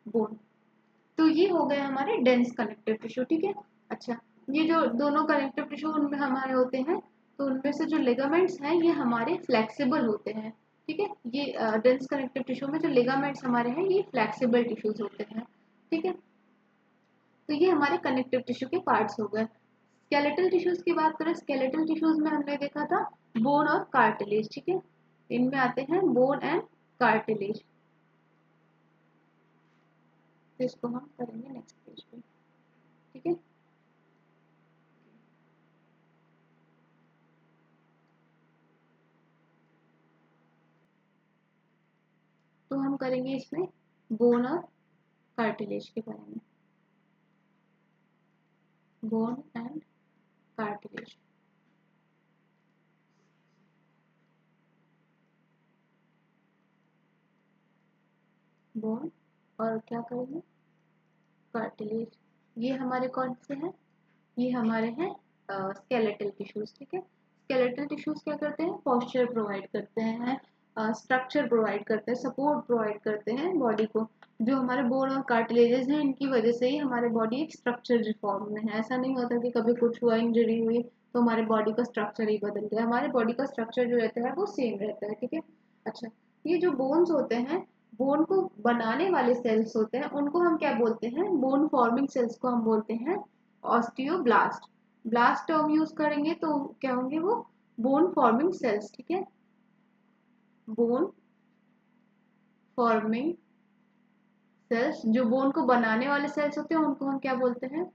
S1: बोन। तो ये हो गए हमारे डेंस कनेक्टिव टिश्यू। ठीक है, अच्छा, ये जो दोनों कनेक्टिव टिश्यू उनमें हमारे होते हैं, तो उनमें से जो लिगामेंट्स हैं ये हमारे फ्लेक्सिबल होते हैं। ठीक है, ये डेंस कनेक्टिव टिश्यू में जो लिगामेंट्स हमारे हैं ये फ्लेक्सिबल टिश्यूज होते हैं। ठीक है, तो ये हमारे कनेक्टिव टिश्यू के पार्ट्स हो गए। स्केलेटल टिश्यूज की बात करें, स्केलेटल टिश्यूज में हमने देखा था बोन और कार्टिलेज। ठीक है, इनमें आते हैं बोन एंड कार्टिलेज। तो इसको हम करेंगे नेक्स्ट पेज पे। ठीक है, तो हम करेंगे इसमें बोन और कार्टिलेज के बारे में, बोन एंड कार्टिलेज। बोन और क्या करेंगे? कार्टिलेज। ये हमारे कौन से हैं? ये हमारे हैं स्केलेटल टिश्यूज। ठीक है, स्केलेटल टिश्यूज क्या करते हैं? पोस्चर प्रोवाइड करते हैं, स्ट्रक्चर प्रोवाइड करते हैं, सपोर्ट प्रोवाइड करते हैं बॉडी को। जो हमारे बोन और कार्टिलेजेस हैं इनकी वजह से ही हमारे बॉडी एक स्ट्रक्चर फॉर्म में है। ऐसा नहीं होता कि कभी कुछ हुआ, इंजरी हुई तो हमारे बॉडी का स्ट्रक्चर ही बदल गया। हमारे बॉडी का स्ट्रक्चर जो रहता है वो सेम रहता है। ठीक है, अच्छा, ये जो बोन्स होते हैं, बोन को बनाने वाले सेल्स होते हैं, उनको हम क्या बोलते हैं? बोन फॉर्मिंग सेल्स को हम बोलते हैं ऑस्टियोब्लास्ट। ब्लास्ट टर्म यूज करेंगे तो क्या होंगे वो? बोन फॉर्मिंग सेल्स, ठीक है, बोन फॉर्मिंग सेल्स, जो बोन को बनाने वाले सेल्स होते हैं उनको हम क्या बोलते हैं,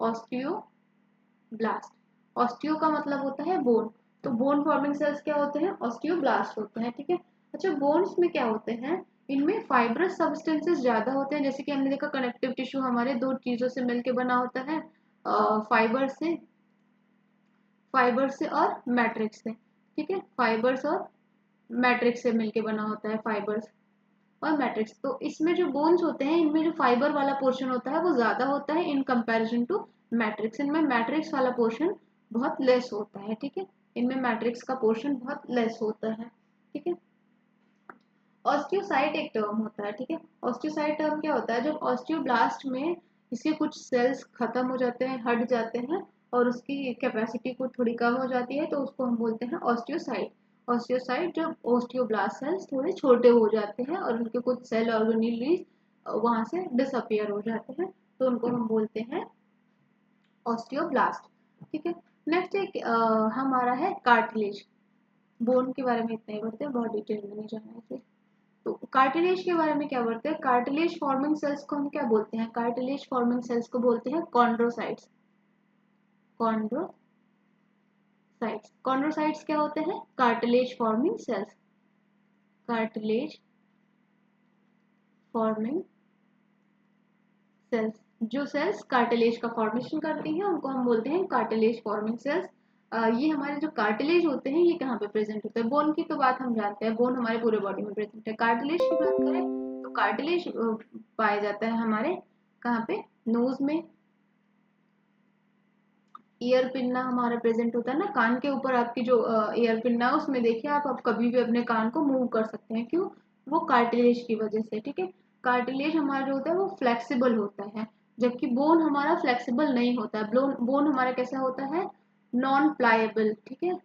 S1: ऑस्टियोब्लास्ट। ऑस्टियो का मतलब होता है बोन, तो बोन फॉर्मिंग सेल्स क्या होते हैं, ऑस्टियोब्लास्ट होते हैं, ठीक है। अच्छा, बोन्स में क्या होते हैं, इनमें फाइब्रस सब्सटेंसेस ज्यादा होते हैं, जैसे कि हमने देखा कनेक्टिव टिश्यू हमारे दो चीजों से मिलकर बना होता है, फाइबर से और मैट्रिक्स से, ठीक है, फाइबर्स और मैट्रिक्स से मिलके बना होता है, फाइबर्स और मैट्रिक्स। तो इसमें जो बोन्स होते हैं इनमें जो फाइबर वाला पोर्शन होता है वो ज्यादा होता है इन कंपैरिजन टू मैट्रिक्स। इनमें मैट्रिक्स वाला पोर्शन बहुत लेस होता है, ठीक है, इनमें मैट्रिक्स का पोर्शन बहुत लेस होता है, ठीक है। ऑस्टियोसाइट एक टर्म होता है, ठीक है। ऑस्टियोसाइट टर्म क्या होता है, जब ऑस्टियोब्लास्ट में इसके कुछ सेल्स खत्म हो जाते हैं, हट जाते हैं और उसकी कैपेसिटी को थोड़ी कम हो जाती है तो उसको हम बोलते हैं ऑस्टियोसाइट। ऑस्टियोसाइट जब ऑस्टियोब्लास्ट सेल्स थोड़े छोटे हो जाते हैं और उनके कुछ सेल ऑर्गेनेल वहां से डिसअपियर हो जाते हैं तो उनको हम बोलते हैं ऑस्टियोब्लास्ट, ठीक है। नेक्स्ट एक हमारा है कार्टिलेज। बोन के बारे में इतना ही पढ़ते हैं, बहुत डिटेल में नहीं जाना है इसे। तो कार्टिलेज के बारे में क्या बोलते हैं, कार्टिलेज फॉर्मिंग सेल्स को हम क्या बोलते हैं, कार्टिलेज फॉर्मिंग सेल्स को बोलते हैं कॉन्ड्रोसाइट्स। कॉन्ड्रोसाइट्स, कॉन्ड्रोसाइट्स क्या होते हैं, cartilage forming sales. Cartilage forming sales, जो सेल्स कार्टिलेज का फॉर्मेशन करती हैं उनको हम बोलते हैं कार्टिलेज फॉर्मिंग सेल्स। ये हमारे जो कार्टिलेज होते हैं ये कहाँ पे प्रेजेंट होते हैं, बोन की तो बात हम जानते हैं, बोन हमारे पूरे बॉडी में प्रेजेंट है। कार्टिलेज की बात करें तो कार्टिलेज पाया जाता है हमारे कहाँ पे, नोज में, ईयर पिन्ना हमारा प्रेजेंट होता है ना, कान के ऊपर आपकी जो ईयर पिन्ना है उसमें देखिए आप कभी भी अपने कान को मूव कर सकते हैं, क्यों, वो कार्टिलेज की वजह से, ठीक है। कार्टिलेज हमारा जो होता है वो फ्लेक्सिबल होता है, जबकि बोन हमारा फ्लेक्सिबल नहीं होता है। बोन बोन हमारा कैसा होता है, नॉन प्लायबल, ठीक है,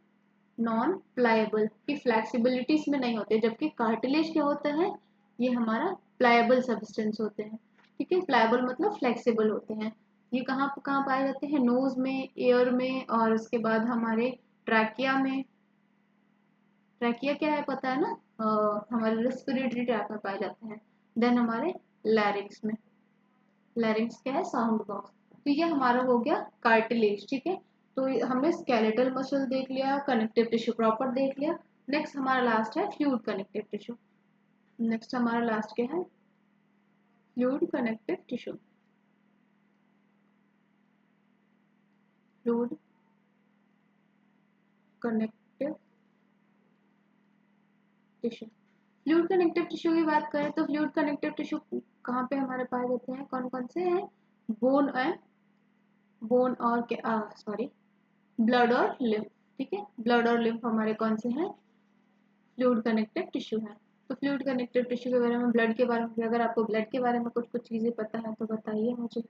S1: नॉन प्लायबल की फ्लेक्सिबिलिटी इसमें नहीं होती है, जबकि कार्टिलेज क्या होता है, ये हमारा प्लायबल सब्सटेंस होते हैं, ठीक है। प्लायबल मतलब फ्लेक्सिबल होते हैं। ये कहाँ कहाँ पाए जाते हैं, नोज में, एयर में, और उसके बाद हमारे ट्रैकिया में। ट्रैकिया क्या है पता है ना, हमारे रेस्पिरेटरी ट्रैक में पाए जाते हैं। देन हमारे लैरिंग्स में, लैरिंग्स क्या है, साउंड बॉक्स। तो ये हमारा हो गया कार्टिलेज, ठीक है। तो हमने स्केलेटल मसल देख लिया, कनेक्टिव टिश्यू प्रॉपर देख लिया। नेक्स्ट हमारा लास्ट है फ्लूइड कनेक्टिव टिश्यू। नेक्स्ट हमारा लास्ट क्या है, fluid connective tissue. Fluid connective tissue, fluid connective tissue की बात करें तो फ्लूइड कनेक्टिव टिश्यू कहाँ पे हमारे पाए जाते हैं, कौन कौन से हैं, बोन एंड बोन और सॉरी ब्लड और लिम्फ, ठीक है। ब्लड और लिम्फ हमारे कौन से हैं, फ्लूइड कनेक्टिव टिश्यू है। तो फ्लूइड कनेक्टिव टिश्यू के बारे में, ब्लड के बारे में, अगर आपको ब्लड के बारे में कुछ कुछ चीजें पता है तो बताइए मुझे।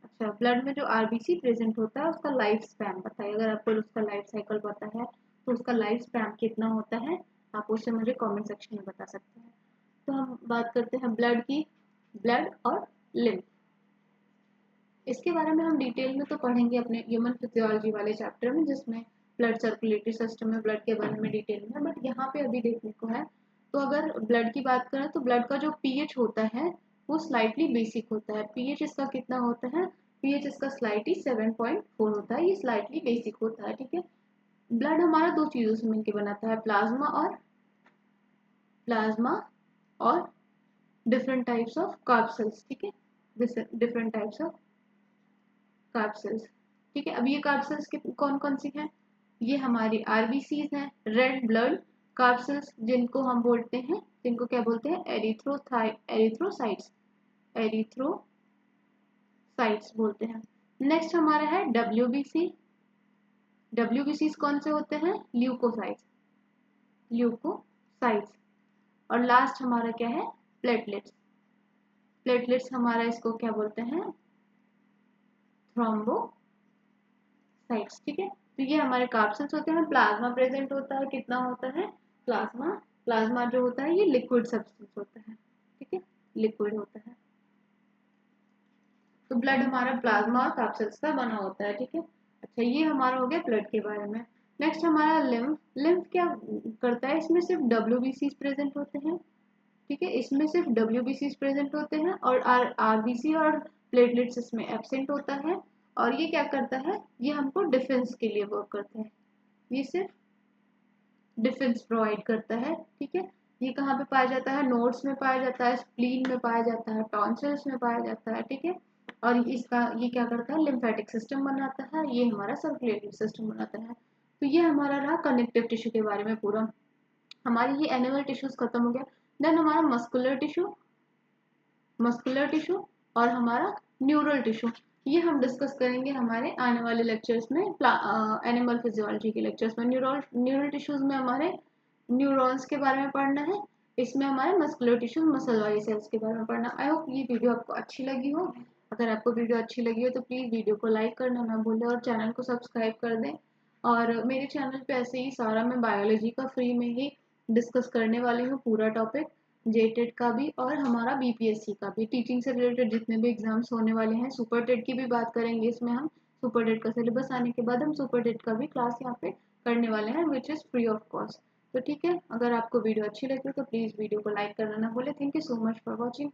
S1: अच्छा, ब्लड में जो आरबीसी प्रेजेंट होता है उसका लाइफ स्पैन बताइए, अगर आपको उसका लाइफ साइकिल पता है तो उसका लाइफ स्पैन कितना होता है, आप उससे मुझे कमेंट सेक्शन में बता सकते हैं। तो हम बात करते हैं ब्लड की, ब्लड और लिम्फ, इसके बारे में हम डिटेल में तो पढ़ेंगे अपने ह्यूमन फिजियोलॉजी वाले चैप्टर में, जिसमें ब्लड सर्कुलेटरी सिस्टम में ब्लड के बारे में डिटेल में है, बट यहाँ पे अभी देखने को है। तो अगर ब्लड की बात करें तो ब्लड का जो पीएच होता है वो स्लाइटली बेसिक होता है। पीएच इसका कितना होता है, पीएच इसका स्लाइटली 7.4 होता है, ये स्लाइटली बेसिक होता है, ठीक है। ब्लड हमारा दो चीजों से मिलकर बनाता है, प्लाज्मा और different types of carb cells, ठीक है, different types of carb cells, ठीक है। अब ये कार्ब सेल्स कौन कौन सी हैं, ये हमारी आरबीसीज हैं, रेड ब्लड कार्ब सेल्स, जिनको हम बोलते हैं, जिनको क्या बोलते हैं, एरिथ्रोसाइट्स, एरिथ्रोसाइट्स बोलते हैं। नेक्स्ट हमारा है डब्ल्यूबीसी, डब्ल्यूबीसी कौन से होते हैं, ल्यूकोसाइट्स, ल्यूकोसाइट्स। और लास्ट हमारा क्या है, प्लेटलेट्स, प्लेटलेट्स हमारा इसको क्या बोलते हैं, थ्रोम्बोसाइट्स, ठीक है। तो ये हमारे कार्बसेल्स होते हैं। प्लाज्मा प्रेजेंट होता है, कितना होता है प्लाज्मा, प्लाज्मा जो होता है ये लिक्विड सब्सटेंस होता है, ठीक है, लिक्विड होता है। तो ब्लड हमारा प्लाज्मा और कार्बसेल्स का बना होता है, ठीक है। अच्छा, ये हमारा हो गया ब्लड के बारे में। नेक्स्ट हमारा लिम्फ। लिम्फ क्या करता है, इसमें सिर्फ WBC प्रेजेंट होते हैं, ठीक है, इसमें सिर्फ WBC प्रेजेंट होते हैं और RBC और प्लेटलेट्स इसमें एब्सेंट होता है। और ये क्या करता है, ये हमको डिफेंस के लिए वर्क करता है, ये सिर्फ डिफेंस प्रोवाइड करता है, ठीक है। ये कहाँ पे पाया जाता है, नोड्स में पाया जाता है, स्प्लीन में पाया जाता है, टॉन्सिल्स में पाया जाता है, ठीक है। और इसका ये क्या करता है, लिम्फेटिक सिस्टम बनाता है, ये हमारा सर्कुलेटरी सिस्टम बनाता है। तो ये हमारा रहा कनेक्टिव टिश्यू के बारे में पूरा। हमारी ये एनिमल टिश्यूज खत्म हो गया। देन हमारा मस्कुलर टिश्यू और हमारा न्यूरल टिश्यू, ये हम डिस्कस करेंगे हमारे आने वाले लेक्चर्स में, एनिमल फिजियोलॉजी के लेक्चर्स में। न्यूरल टिश्यूज में हमारे न्यूरॉन्स के बारे में पढ़ना है, इसमें हमारे मस्कुलर टिश्यूज मसल वाली सेल्स के बारे में पढ़ना। आई होप ये वीडियो आपको अच्छी लगी हो। अगर आपको वीडियो अच्छी लगी हो तो प्लीज़ वीडियो को लाइक करना ना भूलें और चैनल को सब्सक्राइब कर दें। और मेरे चैनल पे ऐसे ही सारा मैं बायोलॉजी का फ्री में ही डिस्कस करने वाली हूँ, पूरा टॉपिक, जेटेड का भी और हमारा BPSC का भी, टीचिंग से रिलेटेड जितने भी एग्जाम्स होने वाले हैं। सुपर टेट की भी बात करेंगे इसमें हम, सुपर टेट का सिलेबस आने के बाद हम सुपर टेट का भी क्लास यहाँ पे करने वाले हैं, which is free of cost. तो ठीक है, अगर आपको वीडियो अच्छी लगी तो प्लीज़ वीडियो को लाइक करना ना भूलें। Thank you so much for watching.